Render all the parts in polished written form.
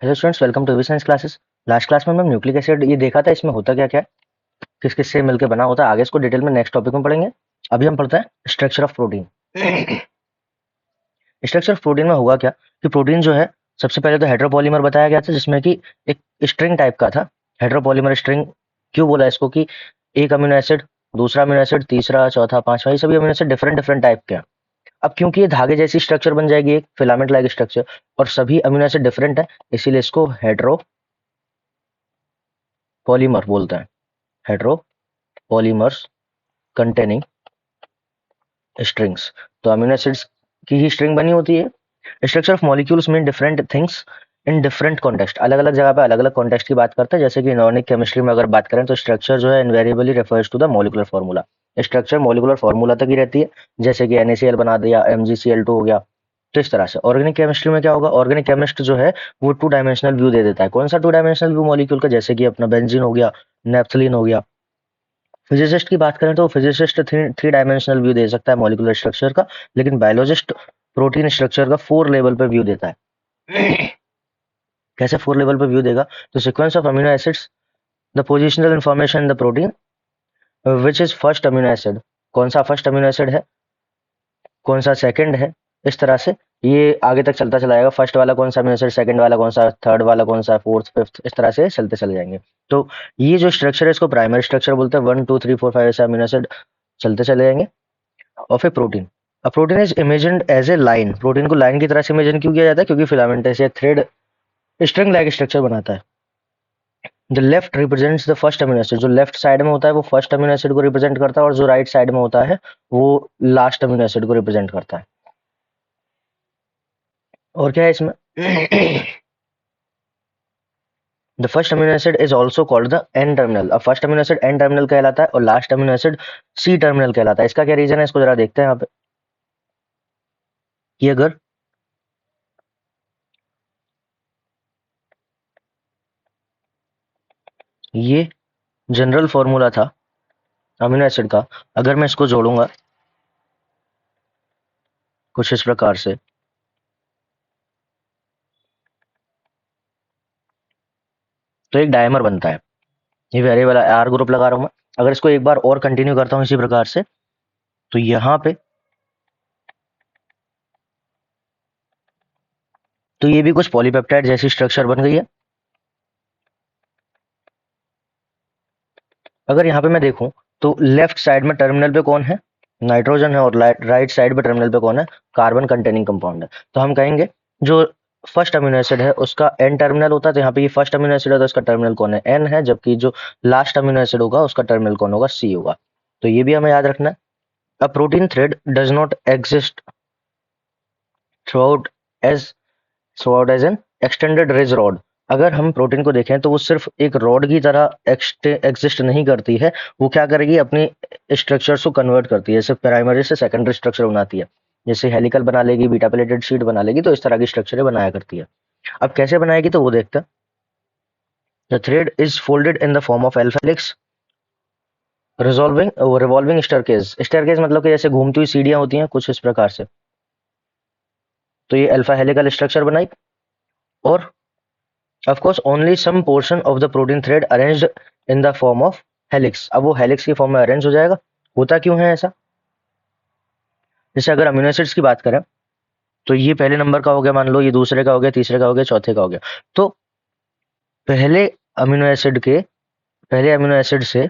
Hello students, welcome to science classes. Last class में हम nucleic acid ये देखा था, इसमें होता क्या क्या है, किस किस से मिलकर बना होता है। आगे इसको डिटेल में नेक्स्ट टॉपिक में पढ़ेंगे। अभी हम पढ़ते हैं structure of protein. Structure of protein में हुआ क्या कि प्रोटीन जो है, सबसे पहले तो हेटेरोपॉलीमर बताया गया था, जिसमें कि एक स्ट्रिंग टाइप का था। हेटेरोपॉलीमर स्ट्रिंग क्यों बोला इसको कि एक अमीनो एसिड, दूसरा अमीनो एसिड, तीसरा, चौथा, पांचवा, ये सभी amino acid different different type के हैं। अब क्योंकि ये धागे जैसी स्ट्रक्चर बन जाएगी, एक फिलामेंट लाइक स्ट्रक्चर, और सभी अमीनो एसिड डिफरेंट है, इसीलिए इसको हेटेरोपॉलीमर बोलते हैं। Heteropolymers containing strings. तो अमीनो एसिड्स की ही स्ट्रिंग बनी होती है। Structure of molecules mean different things in different context. अलग अलग जगह पे अलग अलग कॉन्टेक्स्ट की बात करते हैं। जैसे कि इनऑर्गेनिक केमिस्ट्री में अगर बात करें तो स्ट्रक्चर जो है invariably refers to the molecular formula. Structure molecular formula तक ही रहती है, जैसे कि NaCl बना दिया, MgCl2 हो गया। तो इस तरह से ऑर्गेनिक केमिस्ट्री में क्या होगा, ऑर्गेनिक केमिस्ट जो है वो टू डायमेंशनल व्यू दे देता है। कौन सा टू डायमेंशनल व्यू मॉलिक्यूल का, जैसे कि अपना बेंजीन हो गया, नेप्थलीन हो गया। फिजिसिस्ट की बात करें तो फिजिसिस्ट थ्री डायमेंशनल व्यू दे सकता है मॉलिक्यूलर स्ट्रक्चर का, लेकिन बायोलॉजिस्ट प्रोटीन स्ट्रक्चर का 4 लेवल पे व्यू देता है। कैसे 4 लेवल पे व्यू देगा, तो sequence of amino acids, the positional information in the protein, which is first amino acid, कौन सा फर्स्ट अमीनो एसिड है, कौन सा सेकंड है। इस तरह से ये आगे तक चलता चला जाएगा। फर्स्ट वाला कौन सा अमीनो एसिड, सेकंड वाला कौन सा, थर्ड वाला कौन सा, फोर्थ, फिफ्थ, इस तरह से चलते चले जाएंगे। तो ये जो स्ट्रक्चर है इसको प्राइमरी स्ट्रक्चर बोलते हैं। 1 2 3 4 5 ऐसे अमीनो एसिड चलते चले जाएंगे of a protein. A protein is imagined as a line. Protein को लाइन की तरह से इमेजिन क्यों किया जाता है, क्योंकि फिलामेंटस या थ्रेड स्ट्रिंग लाइक स्ट्रक्चर बनाता है। The left represents the first amino acid. जो लेफ्ट साइड में होता है वो फर्स्ट अमीनो एसिड को रिप्रेजेंट करता है, और जो राइट साइड में होता है वो लास्ट अमीनो एसिड को रिप्रेजेंट करता है। और क्या है इसमें, the first amino acid is also called the N terminal. अब first amino acid N terminal कहलाता है और last amino acid C terminal कहलाता है। इसका क्या रीजन है, इसको जरा देखते हैं यहाँ पे कि अगर ये जनरल फॉर्मूला था अमीनो एसिड का, अगर मैं इसको जोड़ूंगा कुछ इस प्रकार से, तो एक डायमर बनता है। ये वेरी वाला आर ग्रुप लगा रहा हूं मैं। अगर इसको एक बार और कंटिन्यू करता हूं इसी प्रकार से, तो यहां पे तो ये भी कुछ पॉलीपेप्टाइड जैसी स्ट्रक्चर बन गई है। अगर यहाँ पे मैं देखूं तो लेफ्ट साइड में टर्मिनल पे कौन है, नाइट्रोजन है, और राइट साइड पे टर्मिनल पे कौन है, कार्बन कंटेनिंग कंपाउंड है। तो हम कहेंगे जो फर्स्ट अमीनो एसिड है उसका एन टर्मिनल होता है। तो यहाँ पे ये फर्स्ट अमीनो एसिड है तो इसका टर्मिनल कौन है, एन है, जबकि जो लास्ट अमीनो एसिड होगा उसका टर्मिनल कौन होगा, सी होगा। तो ये भी हमें याद रखना है। A protein thread does not exist through as through as an extended rigid rod. अगर हम प्रोटीन को देखें तो वो सिर्फ एक रॉड की तरह एग्जिस्ट नहीं करती है। वो क्या करेगी, अपनी स्ट्रक्चर्स को कन्वर्ट करती है, सिर्फ प्राइमरी से सेकेंडरी स्ट्रक्चर बनाती है। जैसे हेलिकल बना लेगी, बीटा प्लेटेड शीट बना लेगी, तो इस तरह की स्ट्रक्चर बनाया करती है। अब कैसे बनाएगी तो वो देखते हैं। The thread is folded in the form of alpha helix resolving revolving staircase. Staircase मतलब कि जैसे घूमती हुई सीढ़ियां होती हैं कुछ इस प्रकार से। तो ये अल्फा हेलिकल स्ट्रक्चर बनाई, और of course only some portion of the protein thread arranged in the form of helix। अब वो हेलिक्स की फॉर्म में अरेंज हो जाएगा। होता क्यों है ऐसा, जैसे अगर अमीनो एसिड्स की बात करें तो ये पहले नंबर का हो गया, मान लो ये दूसरे का हो गया, तीसरे का हो गया, चौथे का हो गया। तो पहले अमीनो एसिड के पहले अमीनो एसिड से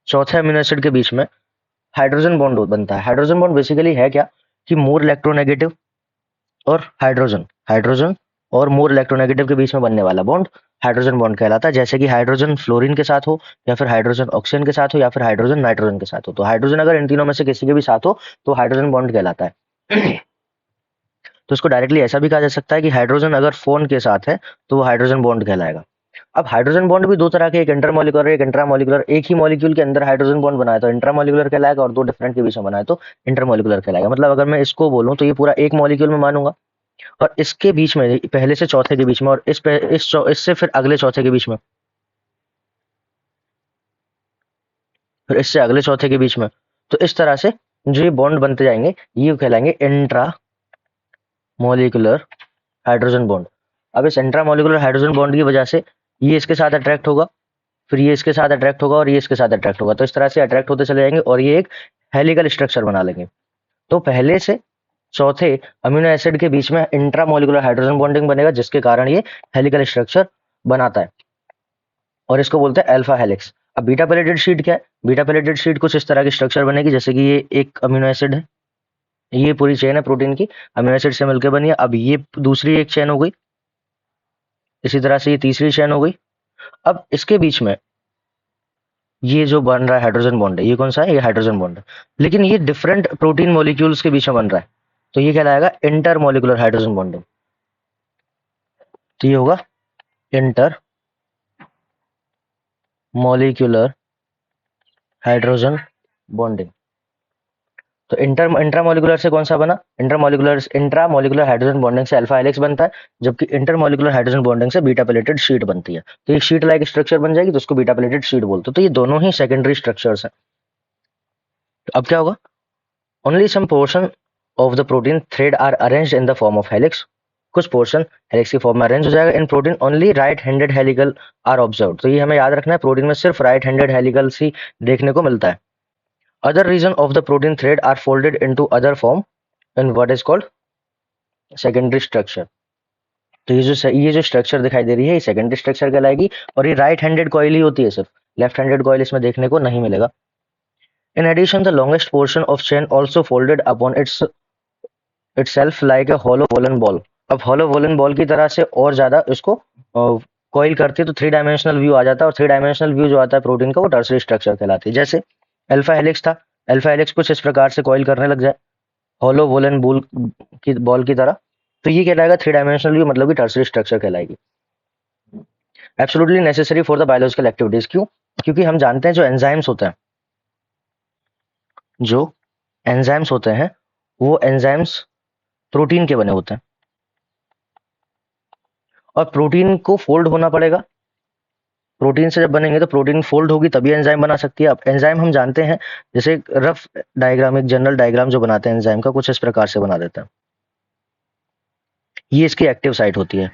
चौथे अमीनो एसिड के बीच में हाइड्रोजन बॉन्ड बनता है। हाइड्रोजन बॉन्ड बेसिकली है क्या, कि मोर इलेक्ट्रोनेगेटिव और हाइड्रोजन और मोर इलेक्ट्रोनेगेटिव के बीच में बनने वाला बॉन्ड हाइड्रोजन बॉन्ड कहलाता है। जैसे कि हाइड्रोजन फ्लोरीन के साथ हो, या फिर हाइड्रोजन ऑक्सीजन के साथ हो, या फिर हाइड्रोजन नाइट्रोजन के साथ हो। तो हाइड्रोजन अगर इन तीनों में से किसी के भी साथ हो तो हाइड्रोजन बॉन्ड कहलाता है। तो इसको डायरेक्टली ऐसा भी कहा जा सकता है कि हाइड्रोजन अगर फोन के साथ है तो वो हाइड्रोजन बॉन्ड कहलाएगा। अब हाइड्रोजन बॉन्ड भी दो तरह के, एक इंटरमॉलिक्यूलर, एक इंट्रामॉलिक्यूलर। एक ही मॉलिक्यूल के अंदर हाइड्रोजन बॉन्ड बनाए तो इंट्रामॉलिक्यूलर कहलाएगा, और दो डिफरेंट के बीच में बनाए तो इंटरमॉलिक्यूलर कहलाएगा। मतलब अगर मैं इसको बोलूं तो ये पूरा एक मॉलिक्यूल में मानूंगा, और इसके बीच में पहले से चौथे के बीच में, और इससे फिर अगले चौथे के बीच में, फिर इससे अगले चौथे के बीच में। तो इस तरह से जो ये बॉन्ड बनते जाएंगे ये कहलाएंगे इंट्रा मॉलिक्यूलर हाइड्रोजन बॉन्ड। अब इस इंट्रामोलिकुलर हाइड्रोजन बॉन्ड की वजह से ये इसके साथ अट्रैक्ट होगा, फिर ये इसके साथ अट्रैक्ट होगा और ये इसके साथ अट्रैक्ट होगा, तो इस तरह से अट्रैक्ट होते चले जाएंगे और ये एक हेलिकल स्ट्रक्चर बना लेंगे। तो पहले से चौथे अमीनो एसिड के बीच में इंट्रामोलिकुलर हाइड्रोजन बॉन्डिंग बनेगा, जिसके कारण ये हेलिकल स्ट्रक्चर बनाता है और इसको बोलते हैं अल्फा हेलिक्स। अब बीटा पैलेटेड शीट क्या है? बीटा पैलेटेड शीट कुछ इस तरह की स्ट्रक्चर बनेगी, जैसे कि ये एक अमीनो एसिड है, ये पूरी चेन है प्रोटीन की, अमीनो एसिड से मिलकर बनी है। अब ये दूसरी एक चेन हो गई, इसी तरह से ये तीसरी चेन हो गई। अब इसके बीच में ये जो बन रहा है हाइड्रोजन बॉन्ड है, ये कौन सा है? ये हाइड्रोजन बॉन्ड है, लेकिन ये डिफरेंट प्रोटीन मॉलिक्यूल्स के बीच में बन रहा है, तो ये कहलाएगा इंटर मॉलिकुलर हाइड्रोजन बॉन्डिंग। तो ये होगा इंटर मॉलिक्यूलर हाइड्रोजन बॉन्डिंग। तो इंट्रामोलिकुलर से कौन सा बना? इंट्रामोलिकुलर हाइड्रोजन बॉन्डिंग से अल्फा हेलिक्स बनता है, जबकि इंटरमोलिकुलर हाइड्रोजन बॉन्डिंग से बीटा पैलेटेड शीट बनती है। तो ये शीट लाइक स्ट्रक्चर बन जाएगी, तो उसको बीटा पैलेटेड शीट बोलते हैं। तो ये दोनों ही सेकेंडरी स्ट्रक्चर्स हैं। तो अब क्या होगा? Only some portion of the protein thread are arranged in the form of helix. कुछ पोर्शन हेलिक्स की फॉर्म में अरेंज हो जाएगा। In protein only right handed helical are observed. तो ये हमें याद रखना है, प्रोटीन में सिर्फ राइट हैंडेड हेलिकल्स ही देखने को मिलता है। Other region of the protein thread are folded into other form in what is called secondary structure। तो ये जो स्ट्रक्चर दिखाई दे रही है, ये सेकेंडरी स्ट्रक्चर कहलाएगी और ये राइट हैंडेड कॉइल ही होती है, सिर्फ लेफ्ट हैंडेड कॉइल इसमें देखने को नहीं मिलेगा। In addition the longest portion of chain also folded upon itself like a hollow woolen ball। अब hollow woolen ball की तरह से और ज्यादा इसको कॉइल करती है, तो थ्री डायमेंशनल व्यू आ जाता है, और थ्री डायमेंशनल व्यू जो आता है प्रोटीन का, वो टर्सरी स्ट्रक्चर कहलाती है। जैसे अल्फा हेलिक्स था, अल्फा हेलिक्स कुछ इस प्रकार से कॉइल करने लग जाए हॉलो वोलन बॉल की तरह, तो ये कहलाएगा थ्री डायमेंशनल व्यू, मतलब कि टर्सरी स्ट्रक्चर कहलाएगी। Absolutely necessary for the biological activities. क्यों? क्योंकि हम जानते हैं जो एंजाइम्स होते हैं वो एंजाइम्स प्रोटीन के बने होते हैं, और प्रोटीन को फोल्ड होना पड़ेगा। प्रोटीन से जब बनेंगे तो प्रोटीन फोल्ड होगी, तभी एंजाइम बना सकती है। अब एंजाइम हम जानते हैं, जैसे रफ डायग्राम, एक जनरल डायग्राम जो बनाते हैं एंजाइम का, कुछ इस प्रकार से बना देते हैं। ये इसकी एक्टिव साइट होती है।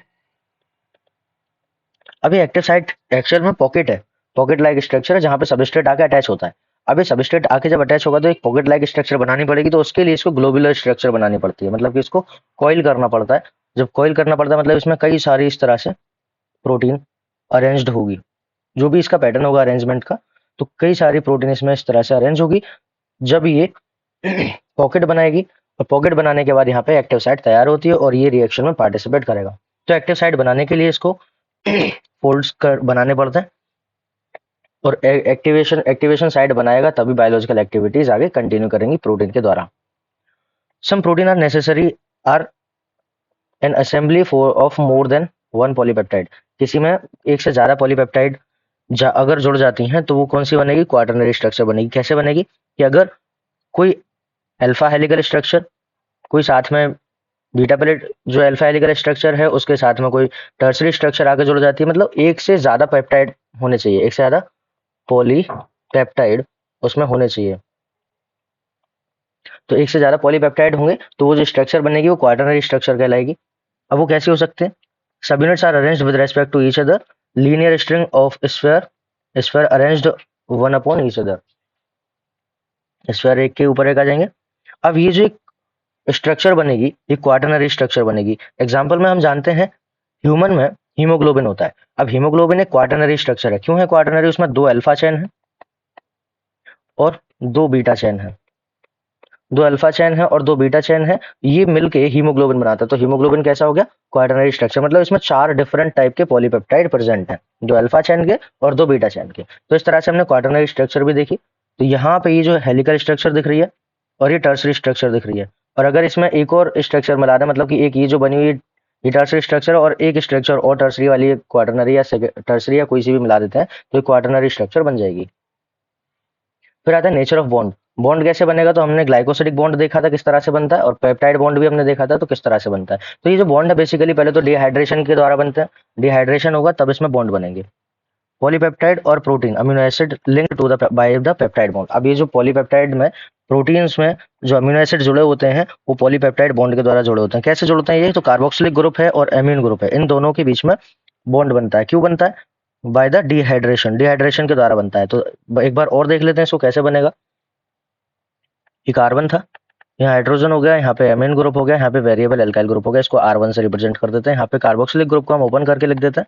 अब ये एक्टिव साइट एक्चुअल में पॉकेट है, पॉकेट लाइक स्ट्रक्चर है, जहां पे सबस्ट्रेट आके अटैच होता है। अब ये सबस्ट्रेट आके जब अटैच होगा तो एक पॉकेट लाइक स्ट्रक्चर बनानी पड़ेगी, तो उसके लिए इसको ग्लोबुलर स्ट्रक्चर बनानी पड़ती है, मतलब कि इसको कॉइल करना पड़ता है। जब कॉइल करना पड़ता है मतलब इसमें कई सारी इस तरह से प्रोटीन अरेंज्ड होगी, जो भी इसका पैटर्न होगा अरेंजमेंट का, तो कई सारी प्रोटीन इसमें इस तरह से अरेंज होगी। जब ये पॉकेट बनाएगी, और पॉकेट बनाने के बाद यहाँ पे एक्टिव साइट तैयार होती है और ये रिएक्शन में पार्टिसिपेट करेगा। तो एक्टिव साइट बनाने के लिए इसको फोल्ड्स कर बनाने पड़ते हैं, और एक्टिवेशन साइट बनाएगा, तभी बायोलॉजिकल एक्टिविटीज आगे कंटिन्यू करेंगी प्रोटीन के द्वारा। Some protein are necessary are an assembly for of more than one polypeptide. किसी में एक से ज्यादा पॉलीपेप्टाइड अगर जुड़ जाती हैं तो वो कौन सी बनेगी? क्वाटरनरी स्ट्रक्चर बनेगी। कैसे बनेगी? कि अगर कोई अल्फा हेलिकल स्ट्रक्चर, कोई साथ में बीटा पैलेट, जो अल्फा हेलिकल स्ट्रक्चर है उसके साथ में कोई टर्सरी स्ट्रक्चर आगे जुड़ जाती है, मतलब एक से ज्यादा पेप्टाइड होने चाहिए, एक से ज्यादा पॉलीपेप्टाइड उसमें होने चाहिए। तो एक से ज्यादा पॉलीपेप्टाइड होंगे तो वो जो स्ट्रक्चर बनेगी वो क्वाटरनरी स्ट्रक्चर कहलाएगी। अब वो कैसे हो सकते हैं? Subunits are arranged with respect to each other, linear string of sphere arranged one upon each other. Sphere एक के ऊपर एक आ जाएंगे। अब ये जो एक स्ट्रक्चर बनेगी, ये क्वाटरनरी स्ट्रक्चर बनेगी। एग्जाम्पल में हम जानते हैं ह्यूमन में हीमोग्लोबिन होता है। अब हीमोग्लोबिन एक क्वाटरनरी स्ट्रक्चर है। क्यों है क्वाटरनरी? उसमें दो अल्फा चेन है और दो बीटा चेन है, दो अल्फा चेन है और दो बीटा चेन है, ये मिलके हीमोग्लोबिन बनाता है। तो हीमोग्लोबिन कैसा हो गया? क्वाटरनरी स्ट्रक्चर, मतलब इसमें चार डिफरेंट टाइप के पॉलीपेप्टाइड प्रेजेंट हैं, दो अल्फा चेन के और दो बीटा चेन के। तो इस तरह से हमने क्वाटरनरी स्ट्रक्चर भी देखी। तो यहाँ पे ये जो हेलिकल स्ट्रक्चर दिख रही है और ये टर्सरी स्ट्रक्चर दिख रही है, और अगर इसमें एक और स्ट्रक्चर मिला दें, मतलब कि एक ये जो बनी हुई ये टर्सरी स्ट्रक्चर और एक स्ट्रक्चर और टर्सरी वाली क्वाटरनरी या टर्सरी या कोई सी भी मिला देते हैं, तो ये क्वाटरनरी स्ट्रक्चर बन जाएगी। फिर आता है नेचर ऑफ बॉन्ड। बॉन्ड कैसे बनेगा? तो हमने ग्लाइकोसिडिक बॉन्ड देखा था किस तरह से बनता है, और पेप्टाइड बॉन्ड भी हमने देखा था तो किस तरह से बनता है। तो ये जो बॉन्ड है बेसिकली पहले तो डिहाइड्रेशन के द्वारा बनते हैं, डिहाइड्रेशन होगा तब इसमें बॉन्ड बनेंगे। पॉलीपेप्टाइड और protein amino acid link to the by the peptide bond. अब ये जो पॉलीपेप्टाइड में प्रोटीन्स में जो अमीनो एसिड जुड़े होते हैं वो पॉलीपेप्टाइड बॉन्ड के द्वारा जुड़े होते हैं। कैसे जुड़ते हैं ये? तो कार्बोक्सिलिक ग्रुप है और एमीन ग्रुप है, इन दोनों के बीच में बॉन्ड बनता है। क्यों बनता है? बाय द डिहाइड्रेशन, डिहाइड्रेशन के द्वारा बनता है। तो एक बार और देख लेते हैं इसको कैसे बनेगा। ये कार्बन था, यहाँ हाइड्रोजन हो गया, यहाँ पे एमीन ग्रुप हो गया, यहाँ पे वेरिएबल एल्काइल ग्रुप हो गया, इसको R1 से रिप्रेजेंट कर देते हैं। यहाँ पे कार्बोक्सिलिक ग्रुप को हम ओपन करके लिख देते हैं।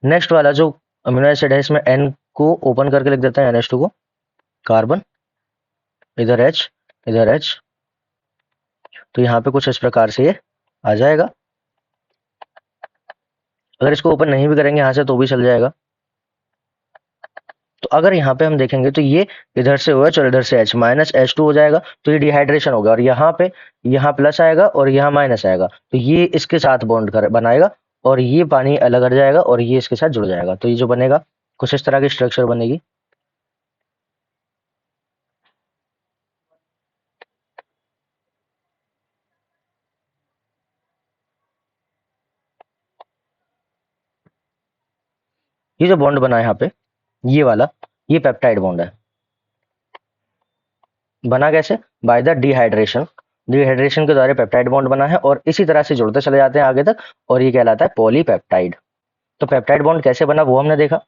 नेक्स्ट वाला जो अमीनो एसिड है इसमें N को ओपन करके लिख देते हैं, NH2 को, कार्बन, इधर H, इधर H। तो यहाँ पे कुछ इस प्रकार से ये आ जाएगा। अगर इसको ओपन नहीं भी करेंगे यहाँ से तो भी चल जाएगा। तो अगर यहाँ पे हम देखेंगे तो ये इधर से OH और इधर से H, माइनस H2 हो जाएगा, तो ये डिहाइड्रेशन होगा। और यहाँ पे यहाँ प्लस आएगा और यहाँ माइनस आएगा, तो ये इसके साथ बॉन्ड कर बनाएगा और ये पानी अलग हट जाएगा और ये इसके साथ जुड़ जाएगा। तो ये जो बनेगा कुछ इस तरह की स्ट्रक्चर बनेगी। ये जो बॉन्ड बना है यहाँ पे, ये वाला, ये पेप्टाइड बॉन्ड है। बना कैसे? बाय द डिहाइड्रेशन, डिहाइड्रेशन के द्वारा पेप्टाइड बॉन्ड बना है और इसी तरह से जुड़ते चले जाते हैं आगे तक और ये कहलाता है पॉलीपेप्टाइड। तो पेप्टाइड बॉन्ड कैसे बना वो हमने देखा।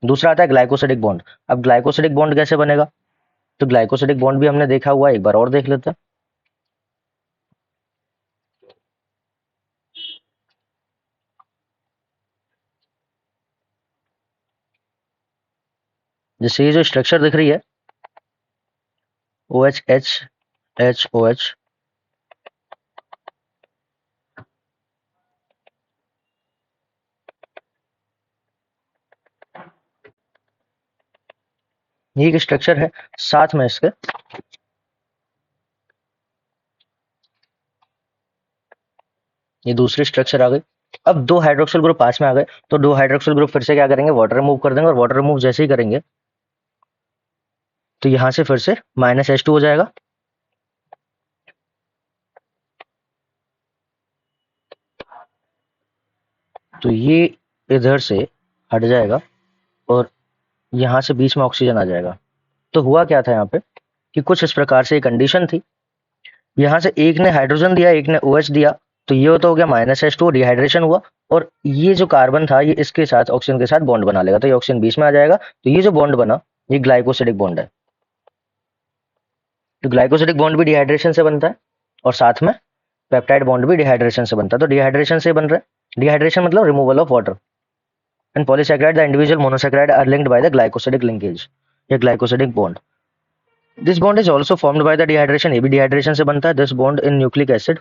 दूसरा आता है ग्लाइकोसिडिक बॉन्ड। अब ग्लाइकोसिडिक बॉन्ड कैसे बनेगा? तो ग्लाइकोसिडिक बॉन्ड भी हमने देखा हुआ है, एक बार और देख लेते हैं। जैसे ये जो स्ट्रक्चर दिख रही है OH H H OH, ये एक स्ट्रक्चर है। साथ में इसके ये दूसरी स्ट्रक्चर आ गई। अब दो हाइड्रोक्सिल ग्रुप पास में आ गए, तो दो हाइड्रोक्सिल ग्रुप फिर से क्या करेंगे? वाटर रिमूव कर देंगे और वाटर रिमूव जैसे ही करेंगे तो यहां से फिर से माइनस H2 हो जाएगा। तो ये इधर से हट जाएगा और यहां से बीच में ऑक्सीजन आ जाएगा। तो हुआ क्या था यहाँ पे कि कुछ इस प्रकार से एक कंडीशन थी, यहाँ से एक ने हाइड्रोजन दिया, एक ने OH दिया, तो ये तो हो गया माइनस H2, डिहाइड्रेशन हुआ और ये जो कार्बन था ये इसके साथ ऑक्सीजन के साथ बॉन्ड बना लेगा, तो ये ऑक्सीजन बीच में आ जाएगा। तो ये जो बॉन्ड बना ये ग्लाइकोसिडिक बॉन्ड है। तो ग्लाइकोसिडिक बॉन्ड भी डिहाइड्रेशन से बनता है और साथ में पेप्टाइड बॉन्ड भी डिहाइड्रेशन से बनता है। तो डिहाइड्रेशन से बन रहा है। डिहाइड्रेशन मतलब removal of water. And polysaccharide the individual monosaccharide are linked by the glycosidic linkage, ये glycosidic bond. This bond is also formed by the dehydration, ये भी डिहाइड्रेशन से बनता है। This bond in nucleic acid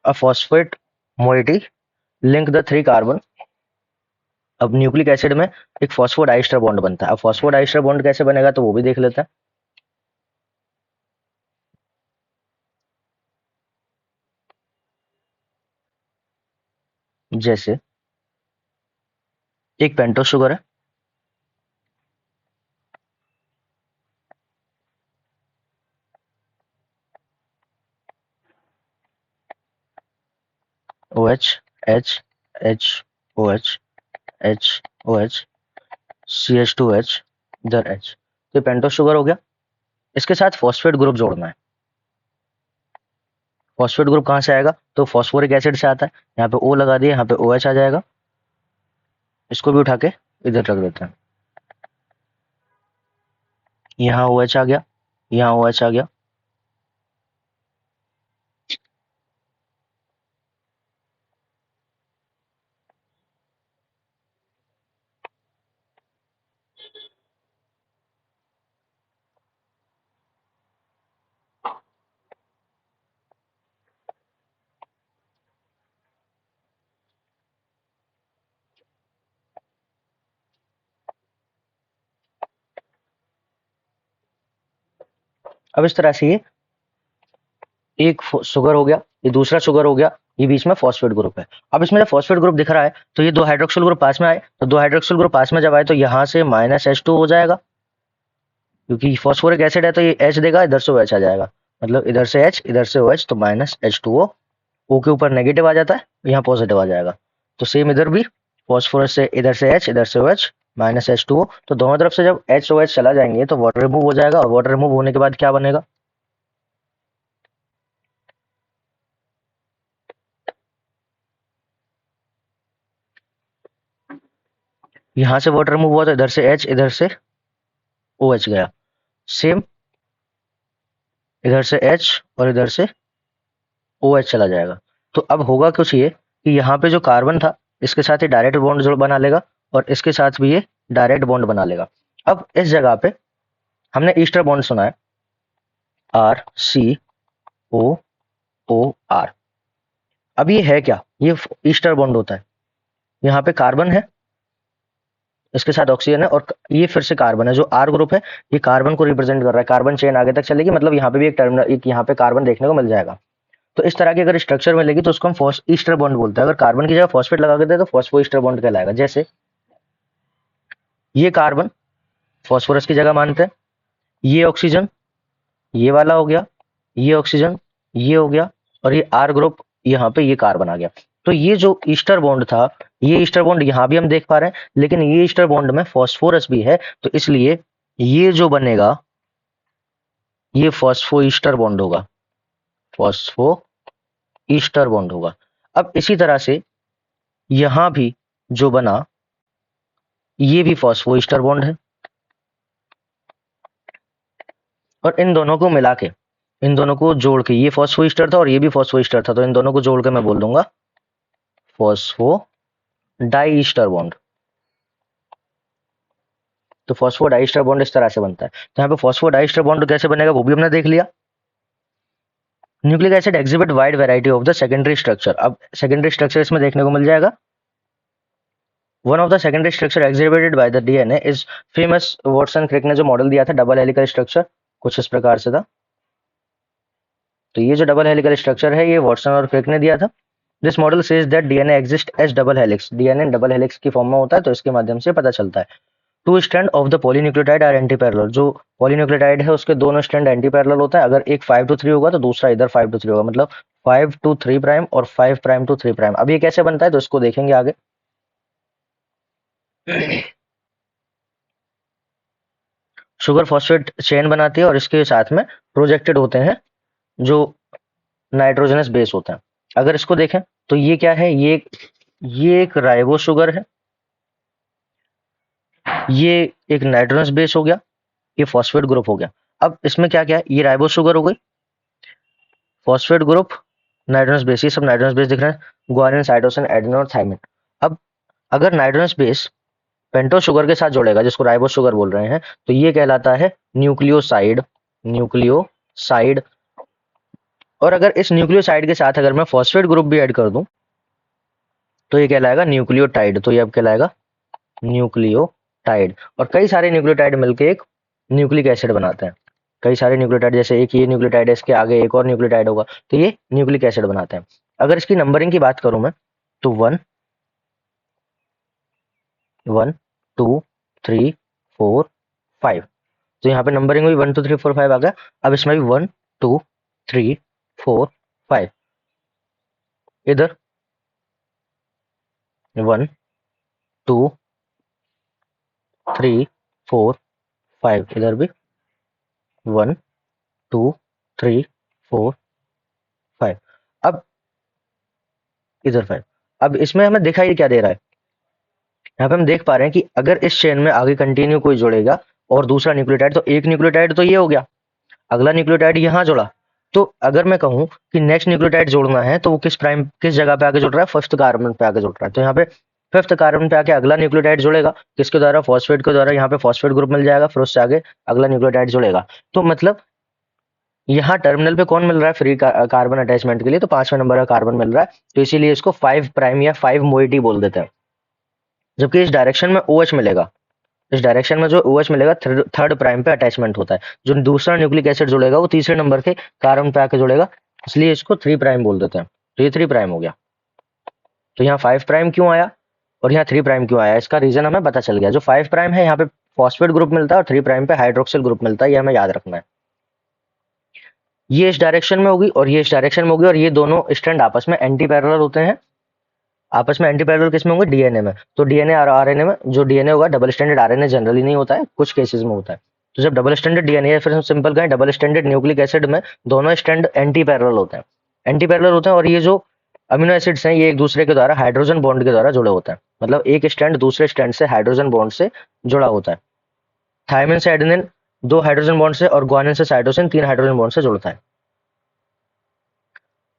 a phosphate moiety link the 3 carbon. अब nucleic acid में एक phosphodiester bond बनता है। अब फॉस्फोडाइस्टर बॉन्ड कैसे बनेगा तो वो भी देख लेते हैं। जैसे एक पेंटोस शुगर है, OH H H OH H OH CH2H इधर H, तो पेंटोस शुगर हो गया। इसके साथ फॉस्फेट ग्रुप जोड़ना है। फॉस्फेट ग्रुप कहाँ से आएगा? तो फॉस्फोरिक एसिड से आता है। यहाँ पे O लगा दिए, यहाँ पे OH आ जाएगा। इसको भी उठा के इधर रख देते हैं। यहाँ OH आ गया, यहाँ OH आ गया। अब इस तरह से ये एक शुगर हो गया, ये दूसरा शुगर हो गया, ये बीच में फॉस्फेट ग्रुप है। अब इसमें जब फॉस्फेट ग्रुप दिख रहा है तो ये दो हाइड्रोक्सिल ग्रुप पास में आए, तो दो हाइड्रोक्सिल ग्रुप पास में जब आए तो यहाँ से माइनस H2 हो जाएगा, क्योंकि फॉस्फोरिक एसिड है तो ये H देगा, इधर से OH आ जाएगा। मतलब इधर से H इधर से OH, तो माइनस H2O। O के ऊपर नेगेटिव आ जाता है, यहाँ पॉजिटिव आ जाएगा। तो सेम इधर भी फॉस्फोरस से इधर से H, इधर से OH, माइनस H2O, तो दोनों तरफ से जब HOH चला जाएंगे तो वाटर रिमूव हो जाएगा, और वाटर रिमूव होने के बाद क्या बनेगा, यहां से वाटर रिमूव हुआ तो इधर से H, इधर से OH गया, सेम इधर से H और इधर से OH चला जाएगा। तो अब होगा कुछ ये कि यहाँ पे जो कार्बन था इसके साथ ही डायरेक्ट बॉन्ड जो बना लेगा, और इसके साथ भी ये डायरेक्ट बॉन्ड बना लेगा। अब इस जगह पे हमने ईस्टर बॉन्ड सुना है, RCOOR। अब ये है क्या, ये ईस्टर बॉन्ड होता है। यहाँ पे कार्बन है, इसके साथ ऑक्सीजन है, और ये फिर से कार्बन है। जो आर ग्रुप है ये कार्बन को रिप्रेजेंट कर रहा है, कार्बन चेन आगे तक चलेगी, मतलब यहाँ पे भी एक टर्मिनल, एक यहाँ पे कार्बन देखने को मिल जाएगा। तो इस तरह की अगर स्ट्रक्चर मिलेगी तो उसको हम ईस्टर बॉन्ड बोलते हैं। अगर कार्बन की जगह फॉस्फेट लगा के दे तो फॉस्फो ईस्टर बॉन्ड कहलाएगा। जैसे ये कार्बन फॉस्फोरस की जगह मानते हैं, ये ऑक्सीजन ये वाला हो गया, ये ऑक्सीजन ये हो गया, और ये आर ग्रुप यहाँ पे ये कार्बन आ गया। तो ये जो ईस्टर बॉन्ड था, ये ईस्टर बॉन्ड यहाँ भी हम देख पा रहे हैं, लेकिन ये ईस्टर बॉन्ड में फॉस्फोरस भी है, तो इसलिए ये जो बनेगा ये फॉस्फो ईस्टर बॉन्ड होगा, फॉस्फो ईस्टर बॉन्ड होगा। अब इसी तरह से यहां भी जो बना ये भी फॉस्फो ईस्टर बॉन्ड है, और इन दोनों को मिला के, इन दोनों को जोड़ के, ये फॉस्फो ईस्टर था और ये भी फॉस्फो ईस्टर था, तो इन दोनों को जोड़ के मैं बोल दूंगा फॉस्फो डाई ईस्टर बॉन्ड। तो फॉस्फो डाई ईस्टर बॉन्ड इस तरह से बनता है। तो यहाँ पे फॉस्फो डाई ईस्टर बॉन्ड कैसे बनेगा वो भी हमने देख लिया। Nucleic acid exhibit wide variety of the secondary structure. अब सेकेंडरी स्ट्रक्चर इसमें देखने को मिल जाएगा। One of the secondary structure exhibited by the DNA is famous. Watson Crick ने जो मॉडल दिया था डबल हेलिकल स्ट्रक्चर, कुछ इस प्रकार से था। तो ये जो डबल हेलिकल स्ट्रक्चर है ये वॉटसन और क्रिक ने दिया था। This model says that DNA exist as double helix. DNA double helix की फॉर्म में होता है, तो इसके माध्यम से पता चलता है। Two strand of the polynucleotide are antiparallel. जो पॉलीन्यूक्लियोटाइड है उसके दोनों स्ट्रैंड एंटी पैरेलल होता है। अगर एक 5 to 3 होगा तो दूसरा इधर 5 to 3 होगा, मतलब 5 to 3 प्राइम और 5 प्राइम to 3 प्राइम। अब ये कैसे बनता है तो इसको देखेंगे आगे। शुगर फॉस्फेट चेन बनाती है और इसके साथ में प्रोजेक्टेड होते हैं जो नाइट्रोजनस बेस होते हैं। अगर इसको देखें तो ये क्या है, ये एक राइबो शुगर है, ये एक नाइट्रोजनस बेस हो गया, ये फॉस्फेट ग्रुप हो गया। अब इसमें क्या क्या है, ये राइबो शुगर हो गई, फॉस्फेट ग्रुप, नाइट्रोजनस बेस, ये सब नाइट्रोजनस बेस दिख रहे हैं, ग्वानिन, साइटोसिन, एडेनिन और थायमिन। अब अगर नाइट्रोजनस बेस पेंटोस शुगर के साथ जोड़ेगा जिसको राइबोस शुगर बोल रहे हैं, तो ये कहलाता है न्यूक्लियोसाइड, न्यूक्लियोसाइड। और अगर इस न्यूक्लियोसाइड के साथ अगर मैं फॉस्फेट ग्रुप भी ऐड कर दूं तो ये कहलाएगा न्यूक्लियोटाइड। तो ये अब कहलाएगा न्यूक्लियोटाइड। और कई सारे न्यूक्लियोटाइड मिलकर एक न्यूक्लिक एसिड बनाते हैं। कई सारे न्यूक्लियोटाइड, जैसे एक ये न्यूक्लियोटाइड है, इसके आगे एक और न्यूक्लियोटाइड होगा, तो ये न्यूक्लिक एसिड बनाते हैं। अगर इसकी नंबरिंग की बात करूं मैं तो 1 1 2 3 4 5। तो यहाँ पे नंबरिंग भी 1 2 3 4 5 आ गया। अब इसमें भी 1 2 3 4 5, इधर 1 2 3 4 5, इधर भी 1 2 3 4 5, अब इधर 5। अब इसमें हमें दिखाई क्या दे रहा है, यहाँ पे हम देख पा रहे हैं कि अगर इस चेन में आगे कंटिन्यू कोई जुड़ेगा और दूसरा न्यूक्लियोटाइड, तो एक न्यूक्लियोटाइड तो ये हो गया, अगला न्यूक्लियोटाइड यहाँ जुड़ा। तो अगर मैं कहूँ कि नेक्स्ट न्यूक्लियोटाइड जोड़ना है तो वो किस जगह पे आके जुड़ रहा है, फिफ्थ कार्बन पे आके जुड़ रहा है। तो यहाँ पे फिफ्थ कार्बन पे आके अगला न्यूक्लियोटाइड जुड़ेगा, किसके द्वारा, फॉस्फेट के द्वारा। यहाँ पे फॉस्फेट ग्रुप मिल जाएगा, फिर उससे आगे अगला न्यूक्लियोटाइड जुड़ेगा। तो मतलब यहाँ टर्मिनल पे कौन मिल रहा है फ्री कार्बन अटैचमेंट के लिए, तो 5वें नंबर का कार्बन मिल रहा है, तो इसीलिए इसको 5 प्राइम या 5 मोइटी बोल देते हैं। जबकि इस डायरेक्शन में OH मिलेगा, इस डायरेक्शन में जो OH मिलेगा थर्ड प्राइम पे अटैचमेंट होता है। जो दूसरा न्यूक्लिक एसिड जुड़ेगा वो तीसरे नंबर के कार्बन पे आके जुड़ेगा, इसलिए इसको 3 प्राइम बोल देते हैं। तो ये 3 प्राइम हो गया। तो यहाँ 5 प्राइम क्यों आया और यहाँ 3 प्राइम क्यों आया, इसका रीजन हमें पता चल गया। जो 5 प्राइम है यहाँ पे फॉस्फेट ग्रुप मिलता है और 3 प्राइम पे हाइड्रोक्सिल ग्रुप मिलता है, ये हमें याद रखना है। ये इस डायरेक्शन में होगी और ये इस डायरेक्शन में होगी, और ये दोनों स्ट्रैंड आपस में एंटी पैरेलल होते हैं। आपस में एंटी पैरेलल किस में होंगे? डीएनए में। तो डीएनए और आरएनए में जो डीएनए होगा, डबल स्टैंडर्ड आरएनए जनरली नहीं होता है, कुछ केसेस में होता है। तो जब डबल स्टैंडर्ड डीएनए या फिर हम सिंपल कहें डबल स्टैंडर्ड न्यूक्लिक एसिड में दोनों स्टैंड एंटी पैरेलल होते हैं। एंटी पैरेलल होते हैं और ये जो अमीनो एसिड्स हैं ये एक दूसरे के द्वारा हाइड्रोजन बॉन्ड के द्वारा जुड़े होते हैं। मतलब एक स्टैंड दूसरे स्टैंड से हाइड्रोजन बॉन्ड से जुड़ा होता है। थायमिन से एडेनिन 2 हाइड्रोजन बॉन्ड से और ग्वानिन से साइटोसिन 3 हाइड्रोजन बॉन्ड से जुड़ता है।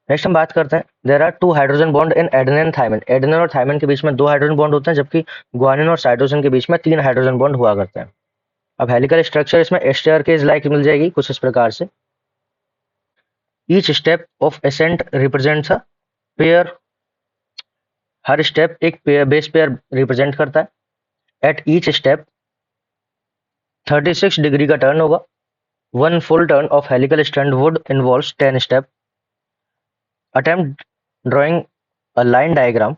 नेक्स्ट हम बात करते हैं, there are 2 hydrogen bond in adenine and thymine. Adenine और थायमिन के बीच में 2 हाइड्रोजन बॉन्ड होते हैं, जबकि ग्वानिन और साइटोसिन के बीच में 3 हाइड्रोजन बॉन्ड हुआ करते हैं। अब हेलिकल स्ट्रक्चर इसमें स्टेयरकेस लाइक मिल जाएगी कुछ इस प्रकार से। Each step of accent represents a pair. Her step एक बेस पेयर रिप्रेजेंट करता है। एट ईच स्टेप 36 डिग्री का टर्न होगा। 1 full turn off helical strand would involves 10 step. Attempt drawing a line diagram.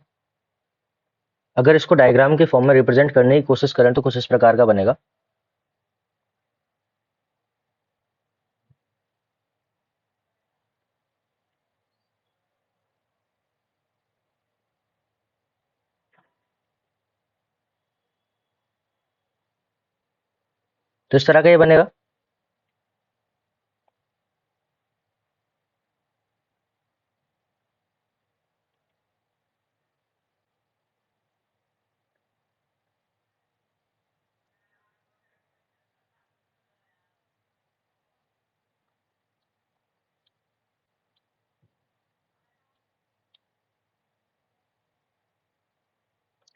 अगर इसको डायग्राम के form में represent करने की कोशिश करें तो कुछ इस प्रकार का बनेगा। तो इस तरह का ये बनेगा।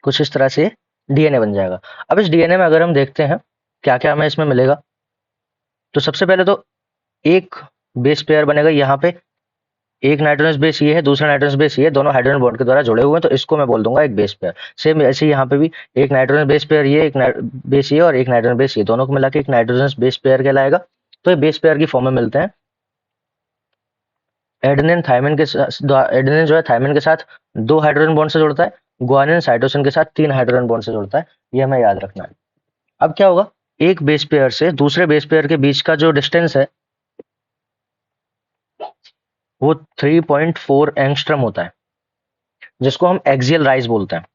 कुछ इस तरह से डीएनए बन जाएगा। अब इस डीएनए में अगर हम देखते हैं क्या क्या हमें इसमें मिलेगा, तो सबसे पहले तो एक बेस पेयर बनेगा। यहाँ पे एक नाइट्रोजन बेस ये है, दूसरा नाइट्रोजन बेस ये है, दोनों हाइड्रोजन बॉन्ड के द्वारा जुड़े हुए हैं, तो इसको मैं बोल दूंगा एक बेस पेयर। सेम ऐसे यहाँ पे भी एक नाइट्रोजन बेस पेयर ये, एक बेस ये और एक नाइट्रोजन बेस ये, दोनों को मिला के एक नाइट्रोजन बेस पेयर कहलाएगा। तो ये बेस पेयर की फॉर्म में मिलते हैं। एडेनिन थायमिन के साथ, एडेनिन जो है थायमिन के साथ 2 हाइड्रोजन बॉन्ड से जुड़ता है। ग्वानिन साइटोसिन के साथ 3 हाइड्रोजन बॉन्ड से जुड़ता है। ये हमें याद रखना है। अब क्या होगा, एक बेस पेयर से दूसरे बेस पेयर के बीच का जो डिस्टेंस है वो 3.4 एंगस्ट्रम होता है, जिसको हम एक्सियल राइज बोलते हैं।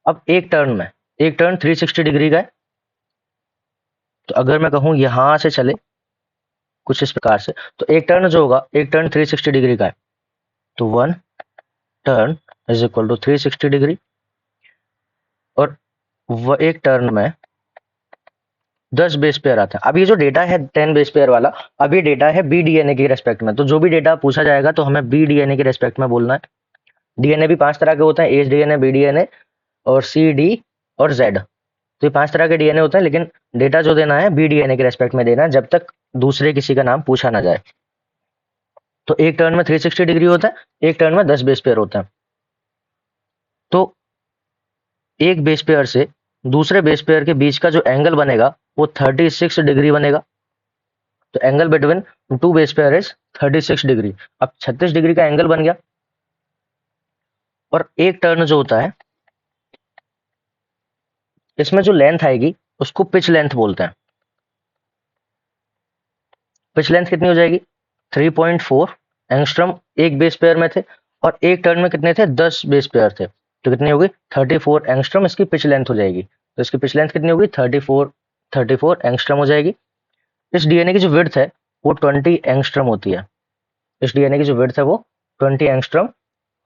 अब एक टर्न 360 डिग्री का है। तो अगर मैं कहूं यहां से चले कुछ इस प्रकार से, तो एक टर्न जो होगा, एक टर्न 360 डिग्री का है, तो 1 turn is equal to 360 degree. और वह एक टर्न में 10 बेस पेयर आता है। अब ये जो डेटा है 10 बेस पेयर वाला, अब ये डेटा है बी डीएनए के रेस्पेक्ट में। तो जो भी डेटा पूछा जाएगा तो हमें बी डीएनए के रेस्पेक्ट में बोलना है। डीएनए भी 5 तरह के होते हैं, एच डीएनए, बी डीएनए और सी डी और जेड। तो ये 5 तरह के डीएनए होते हैं, लेकिन डेटा जो देना है बी डीएनए के रेस्पेक्ट में देना है, जब तक दूसरे किसी का नाम पूछा ना जाए। तो एक टर्न में 360 डिग्री होता है, एक टर्न में 10 बेस पेयर होता है। तो एक बेस पेयर से दूसरे बेस पेयर के बीच का जो एंगल बनेगा वो 36 डिग्री बनेगा। तो angle between two base pair is 36 degree. अब 36 डिग्री का एंगल बन गया। और एक टर्न जो होता है इसमें जो लेंथ आएगी उसको पिच लेंथ बोलते हैं। पिच लेंथ कितनी हो जाएगी? 3.4 एंगस्ट्रम एक बेस पेयर में थे, और एक टर्न में कितने थे? 10 बेस पेयर थे, तो कितनी होगी? 34 एंगस्ट्रम इसकी पिच लेंथ हो जाएगी। तो इसकी पिच लेंथ कितनी होगी? 34 एंगस्ट्रम हो जाएगी। इस डीएनए की जो विड्थ है वो 20 एंगस्ट्रम होती है। इस डीएनए की जो विड्थ है वो 20 एंगस्ट्रम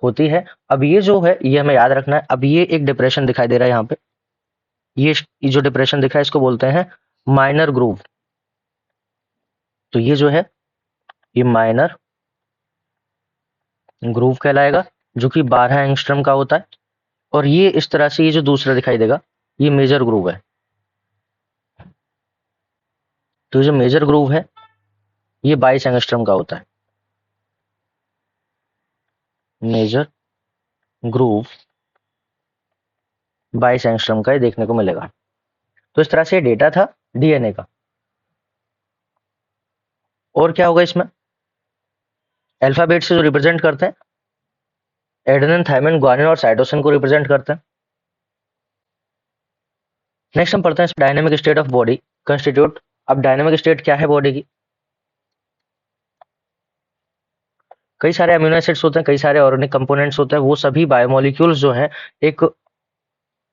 होती है। अब ये जो है ये हमें याद रखना है। अब ये एक डिप्रेशन दिखाई दे रहा है यहाँ पे, ये जो डिप्रेशन दिखा है इसको बोलते हैं माइनर ग्रूव। तो ये जो है ये माइनर ग्रूव कहलाएगा, जो कि 12 एंगस्ट्रम का होता है। और ये इस तरह से ये जो दूसरा दिखाई देगा ये मेजर ग्रूव है। तो ये जो मेजर ग्रूव है ये 22 एंगस्ट्रम का होता है। मेजर ग्रूव 22 एंगस्ट्रम का ही देखने को मिलेगा। तो इस तरह से डेटा था डीएनए का। और क्या होगा इसमें? अल्फाबेट से जो रिप्रेजेंट करते हैं, एडेनिन थायमिन ग्वानिन और साइटोसिन को रिप्रेजेंट करते हैं। नेक्स्ट हम पढ़ते हैं dynamic state of body constitute. अब डायनेमिक स्टेट क्या है बॉडी की? कई सारे अमीनो एसिड्स होते हैं, कई सारे ऑर्गेनिक कंपोनेंट्स होते हैं, वो सभी बायोमोलिक्यूल्स जो हैं एक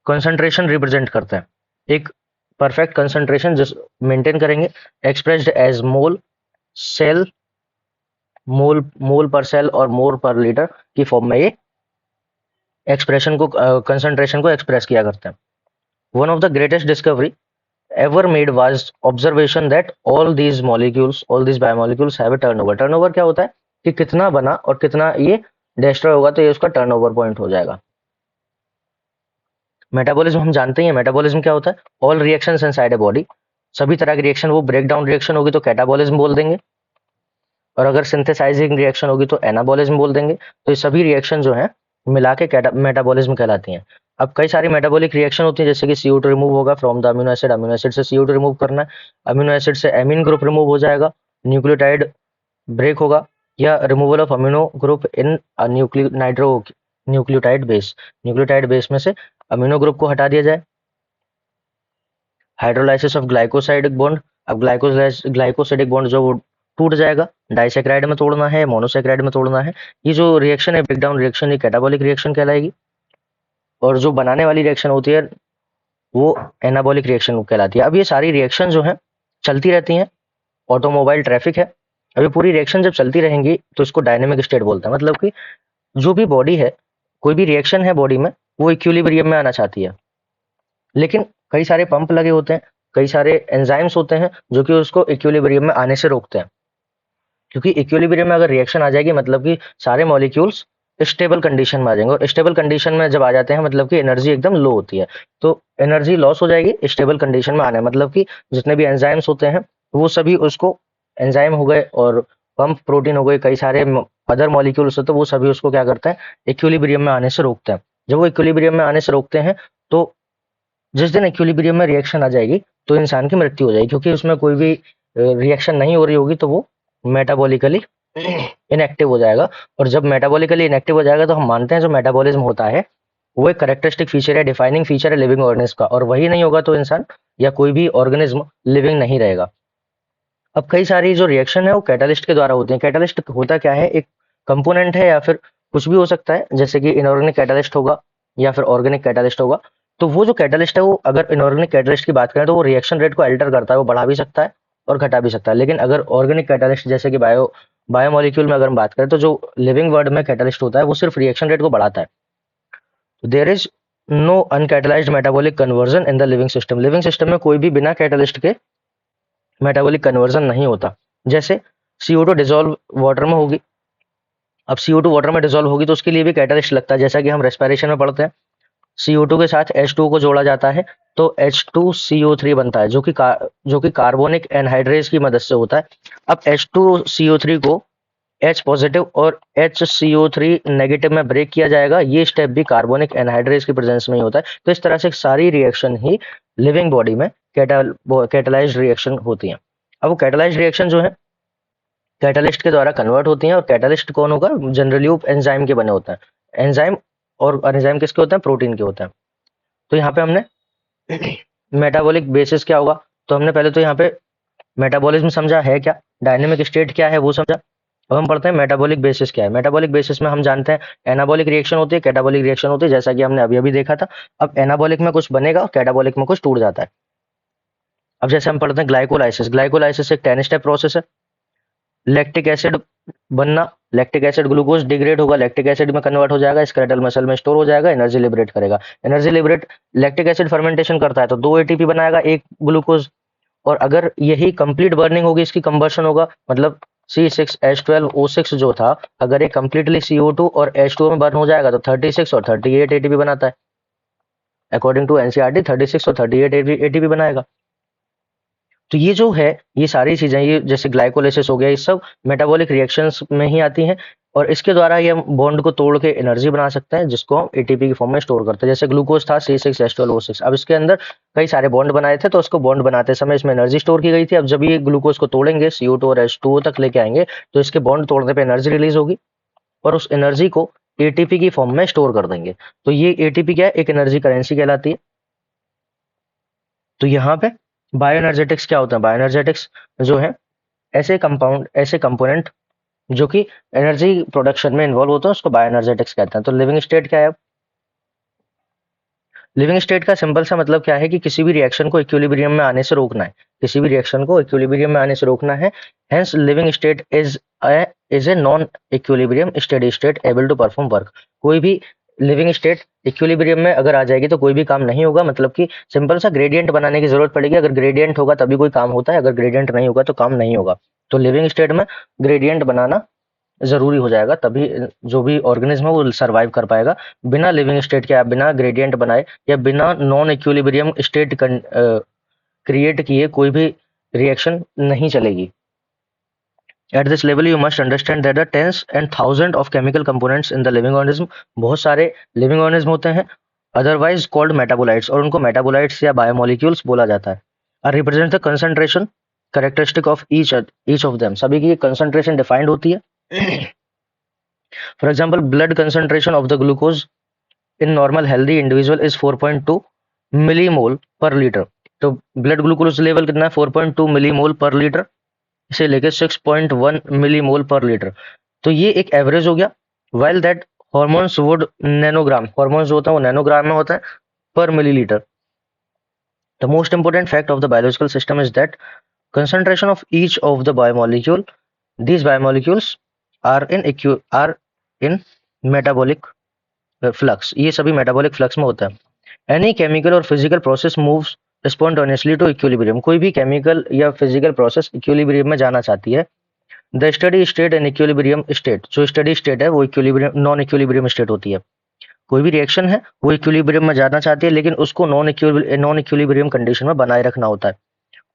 कंसंट्रेशन रिप्रेजेंट करते हैं, एक परफेक्ट कंसंट्रेशन जिस मेंटेन करेंगे, एक्सप्रेस्ड एज मोल, सेल, मोल मोल पर सेल और मोल पर लीटर की फॉर्म में ये एक्सप्रेशन को कंसंट्रेशन को एक्सप्रेस किया करते हैं। One of the greatest discovery ever made was observation that all these biomolecules have a turnover। Turnover क्या होता है कि कितना बना और कितना ये डिस्ट्रॉय होगा, तो ये उसका टर्नओवर पॉइंट हो जाएगा। मेटाबॉलिज्म हम जानते हैं, मेटाबॉलिज्म क्या होता है, all reactions inside a body, सभी तरह की रिएक्शन वो ब्रेक डाउन रिएक्शन होगी तो कैटाबॉलिज्म बोल देंगे, और अगर सिंथेसाइजिंग रिएक्शन होगी तो एनाबॉलिज्म बोल देंगे। तो ये सभी रिएक्शन जो है मिला के मेटाबॉलिज्म कहलाती हैं। अब कई सारी मेटाबॉलिक रिएक्शन होती है, जैसे कि CO2 रिमूव होगा from the amino acid, amino acid से CO2 रिमूव करना है, अमीनो एसिड से एमीन ग्रुप रिमूव हो जाएगा, न्यूक्लियोटाइड ब्रेक होगा, या removal of amino group in nucleotide base, nucleotide base में से अमीनो ग्रुप को हटा दिया जाए। हाइड्रोलाइसिस ऑफ ग्लाइकोसाइडिक बॉन्ड, अब ग्लाइकोसाइडिक बॉन्ड जो वो टूट जाएगा, डाइसेक्राइड में तोड़ना है, मोनोसेक्राइड में तोड़ना है। ये जो रिएक्शन है ब्रेकडाउन रिएक्शन, ये कैटाबॉलिक रिएक्शन कहलाएगी, और जो बनाने वाली रिएक्शन होती है वो एनाबॉलिक रिएक्शन कहलाती है। अब ये सारी रिएक्शन जो है चलती रहती हैं, ऑटोमोबाइल ट्रैफिक है, अब ये पूरी रिएक्शन जब चलती रहेंगी तो इसको डायनेमिक स्टेट बोलते हैं। मतलब कि जो भी बॉडी है, कोई भी रिएक्शन है बॉडी में, वो इक्विलिब्रियम में आना चाहती है, लेकिन कई सारे पंप लगे होते हैं, कई सारे एंजाइम्स होते हैं जो कि उसको इक्विलिब्रियम में आने से रोकते हैं। क्योंकि इक्विलिब्रियम में अगर रिएक्शन आ जाएगी, मतलब कि सारे मॉलिक्यूल्स स्टेबल कंडीशन में आ जाएंगे, और स्टेबल कंडीशन में जब आ जाते हैं मतलब कि एनर्जी एकदम लो होती है, तो एनर्जी लॉस हो जाएगी स्टेबल कंडीशन में आने, मतलब कि जितने भी एंजाइम्स होते हैं वो सभी उसको, एंजाइम हो गए और पंप प्रोटीन हो गए, कई सारे अदर मॉलिक्यूल्स होते हैं, वो सभी उसको क्या करते हैं, इक्विलिब्रियम में आने से रोकते हैं। जब वो इक्विलिब्रियम में आने से रोकते हैं तो जिस दिन इक्विलिब्रियम में रिएक्शन आ जाएगी तो इंसान की मृत्यु हो जाएगी, क्योंकि उसमें कोई भी रिएक्शन नहीं हो रही होगी, तो वो मेटाबॉलिकली इनएक्टिव हो जाएगा। और जब मेटाबॉलिकली इनएक्टिव हो जाएगा तो हम मानते हैं जो मेटाबॉलिज्म होता है वो एक करेक्टरिस्टिक फीचर है, डिफाइनिंग फीचर है लिविंग ऑर्गेनिज्म का, और वही नहीं होगा तो इंसान या कोई भी ऑर्गेनिज्म लिविंग नहीं रहेगा। अब कई सारी जो रिएक्शन है वो कैटालिस्ट के द्वारा होती है। कैटालिस्ट होता क्या है, एक कंपोनेंट है या फिर कुछ भी हो सकता है, जैसे कि इनऑर्गेनिक कैटालिस्ट होगा या फिर ऑर्गेनिक कैटालिस्ट होगा। तो वो जो कैटालिस्ट है, वो अगर इनऑर्गेनिक कैटालिस्ट की बात करें तो वो रिएक्शन रेट को अल्टर करता है, वो बढ़ा भी सकता है और घटा भी सकता है। लेकिन अगर ऑर्गेनिक कैटालिस्ट जैसे कि बायोमोलिक्यूल में अगर हम बात करें, तो जो लिविंग वर्ड में कैटालिस्ट होता है वो सिर्फ रिएक्शन रेट को बढ़ाता है। There is no uncatalysed metabolic conversion in the living system. Living system में कोई भी बिना कैटालिस्ट के मेटाबॉलिक कन्वर्जन नहीं होता। जैसे CO2 डिजोल्व वाटर में होगी, अब CO2 वाटर में डिजोल्व होगी तो उसके लिए भी कैटालिस्ट लगता है, जैसा कि हम रेस्पिरेशन में पढ़ते हैं, CO2 के साथ H2O को जोड़ा जाता है तो H2CO3 बनता है, जो कि कार्बोनिक एनहाइड्रेज की मदद से होता है। अब H2CO3 को H पॉजिटिव और HCO3 नेगेटिव में ब्रेक किया जाएगा, ये स्टेप भी कार्बोनिक एनहाइड्रेज की प्रेजेंस में ही होता है। तो इस तरह से सारी रिएक्शन ही लिविंग बॉडी में कैटालाइज्ड रिएक्शन होती हैं। अब वो कैटालाइज्ड रिएक्शन जो है कैटालिस्ट के द्वारा कन्वर्ट होती हैं, और कैटालिस्ट कौन होगा, जनरली वो एंजाइम के बने होते हैं। एंजाइम और एंजाइम किसके होते हैं, प्रोटीन के होते हैं। तो यहाँ पे हमने मेटाबॉलिक बेसिस क्या होगा, तो हमने पहले तो यहाँ पे मेटाबॉलिज्म समझा है क्या, डायनेमिक स्टेट क्या है वो समझा। अब हम पढ़ते हैं मेटाबॉलिक बेसिस क्या है। मेटाबॉलिक बेसिस में हम जानते हैं एनाबॉलिक रिएक्शन होती है, कैटाबॉलिक रिएक्शन होती है, जैसा कि हमने अभी अभी देखा था। अब एनाबॉलिक में कुछ बनेगा और कैटाबॉलिक में कुछ टूट जाता है। अब जैसे हम पढ़ते हैं ग्लाइकोलाइसिस, ग्लाइकोलाइसिस एक 10 स्टेप प्रोसेस है। लैक्टिक एसिड बनना, लैक्टिक एसिड ग्लूकोज डिग्रेड होगा, लैक्टिक एसिड में कन्वर्ट हो जाएगा, स्केलेटल मसल में स्टोर हो जाएगा, एनर्जी लिबरेट करेगा। Energy liberate, lactic acid fermentation करता है तो 2 ATP बनाएगा, एक ग्लूकोज, और अगर यही कंप्लीट बर्निंग होगी, इसकी कंबर्शन होगा, मतलब C6H12O6 जो था, अगर ये कंप्लीटली CO2 और H2O में बर्न हो जाएगा तो 36 और 38 ATP बनाता है। अकॉर्डिंग टू NCERT 36 और 38 ATP बनाएगा। तो ये जो है, ये सारी चीजें, ये जैसे ग्लाइकोलाइसिस हो गया, ये सब मेटाबॉलिक रिएक्शंस में ही आती हैं, और इसके द्वारा ये हम बॉन्ड को तोड़ के एनर्जी बना सकते हैं, जिसको हम ATP की फॉर्म में स्टोर करते हैं। जैसे ग्लूकोज था C6H12O6, अब इसके अंदर कई सारे बॉन्ड बनाए थे, तो उसको बॉन्ड बनाते समय इसमें एनर्जी स्टोर की गई थी। अब जब ये ग्लूकोज को तोड़ेंगे, CO2 और H2O तक लेके आएंगे, तो इसके बॉन्ड तोड़ने पर एनर्जी रिलीज होगी, और उस एनर्जी को ATP की फॉर्म में स्टोर कर देंगे। तो ये ATP क्या है, एक एनर्जी करेंसी कहलाती है। तो यहाँ पे बायोएनर्जेटिक्स क्या होता है, बायोएनर्जेटिक्स जो है ऐसे कंपोनेंट जो कि एनर्जी प्रोडक्शन में इन्वॉल्व होते हैं, उसको बायोएनर्जेटिक्स कहते हैं। तो लिविंग स्टेट क्या है? लिविंग स्टेट का सिंपल सा मतलब क्या है कि किसी भी रिएक्शन को इक्विलिब्रियम में आने से रोकना है, किसी भी रिएक्शन को इक्विलिब्रियम में आने से रोकना है। Hence living state is a non equilibrium steady state able to perform work. कोई भी लिविंग स्टेट इक्विलिब्रियम में अगर आ जाएगी तो कोई भी काम नहीं होगा, मतलब कि सिंपल सा ग्रेडियंट बनाने की जरूरत पड़ेगी। अगर ग्रेडियंट होगा तभी कोई काम होता है, अगर ग्रेडियंट नहीं होगा तो काम नहीं होगा। तो लिविंग स्टेट में ग्रेडियंट बनाना ज़रूरी हो जाएगा, तभी जो भी ऑर्गेनिज्म है वो सर्वाइव कर पाएगा। बिना लिविंग स्टेट के, आप बिना ग्रेडियंट बनाए या बिना नॉन इक्विलिब्रियम स्टेट क्रिएट किए कोई भी रिएक्शन नहीं चलेगी। At this level you must understand that the tens and thousand of chemical components in the living organism, बहुत सारे लिविंग ऑर्गेनिज्म होते हैं, अदरवाइज कॉल्ड मेटाबोलाइट्स, और उनको मेटाबोलाइट्स या बायोमोलिक्यूल्स बोला जाता है। Are represent the concentration characteristic of each of them, सभी की कंसंट्रेशन डिफाइंड होती है। For example, blood concentration of the glucose in normal healthy individual is 4.2 millimole per liter। तो ब्लड ग्लूकोज लेवल कितना है? 4.2 मिलीमोल पर लीटर से लेके 6.1 मिलीमोल पर लीटर। तो ये एक एवरेज हो गया। While that hormones would nanogram, hormones जो होता है वो नैनोग्राम में होता है पर millilitre. The most important fact of the biological system is that concentration of each of the biomolecule, these biomolecules are in metabolic flux, ये सभी metabolic flux में होता है। any chemical और physical process moves spontaneously to equilibrium, कोई भी chemical या physical process equilibrium में जाना चाहती है। the steady state and equilibrium state, जो steady state है वो equilibrium non equilibrium state होती है। कोई भी रिएक्शन है वो इक्विलिब्रियम में जाना चाहती है, लेकिन उसको नॉन इक्विलिब्रियम कंडीशन में बनाए रखना होता है।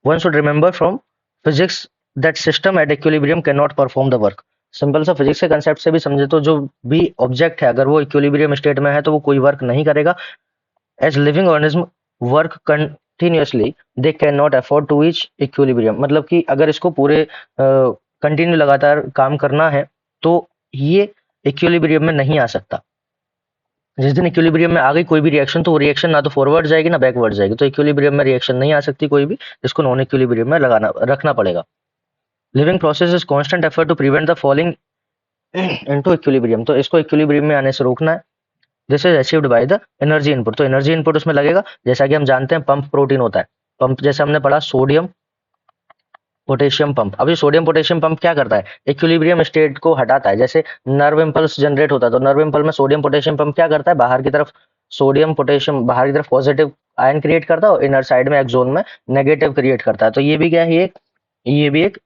One should remember from physics that system at equilibrium cannot perform the work। Simple सा फिजिक्स के कंसेप्ट से भी समझे तो जो भी ऑब्जेक्ट है अगर वो इक्विलिब्रियम स्टेट में है तो वो कोई वर्क नहीं करेगा। As living organism work continuously they can not afford to reach equilibrium, मतलब कि अगर इसको पूरे कंटिन्यू लगातार काम करना है तो ये इक्विलिब्रियम में नहीं आ सकता। जिस दिन इक्विलिब्रियम में आ गई कोई भी रिएक्शन तो वो रिएक्शन ना तो फॉरवर्ड जाएगी ना बैकवर्ड जाएगी, तो इक्विलिब्रियम में रिएक्शन नहीं आ सकती कोई भी, इसको नॉन इक्विलिब्रियम में लगाना रखना पड़ेगा। Living process is constant effort to prevent the falling into equilibrium, तो इसको इक्विलिब्रियम में आने से रोकना है। This is achieved by the energy input, तो एनर्जी इनपुट उसमें लगेगा। जैसा कि हम जानते हैं पंप प्रोटीन होता है, पंप जैसे हमने पढ़ा सोडियम पोटेशियम पंप। अब ये सोडियम पोटेशियम पंप क्या करता है? इक्विलिब्रियम स्टेट को हटाता है। जैसे नर्व इम्पल्स जनरेट होता है तो नर्व इम्पल्स में सोडियम पोटेशियम पंप क्या करता है? बाहर की तरफ सोडियम पोटेशियम, बाहर की तरफ पॉजिटिव आयन क्रिएट करता है और इनर साइड में एक्सोन में नेगेटिव क्रिएट करता है। तो ये भी क्या है? ये भी एक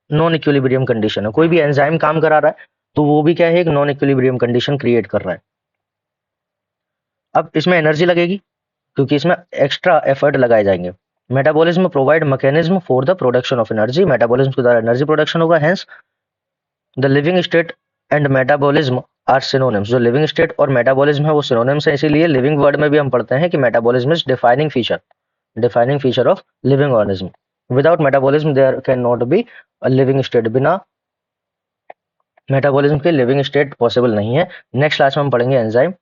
नॉन इक्विलिब्रियम कंडीशन है। कोई भी एंजाइम काम करा रहा है तो वो भी क्या है? एक नॉन इक्विलिब्रियम कंडीशन क्रिएट कर रहा है। अब इसमें एनर्जी लगेगी क्योंकि इसमें एक्स्ट्रा एफर्ट लगाए जाएंगे। Metabolism provide mechanism for the production of energy, metabolism के द्वारा एनर्जी प्रोडक्शन होगा। Hence the living state and metabolism are synonyms, जो लिविंग स्टेट और मेटाबॉलिज्म है वो सिनोनिम्स है, इसीलिए लिविंग वर्ड में भी हम पढ़ते हैं कि metabolism is defining feature of living organism. Without metabolism there can not be a living state, बिना मेटाबॉलिज्म के लिविंग स्टेट पॉसिबल नहीं है। नेक्स्ट क्लास में हम पढ़ेंगे एंजाइम।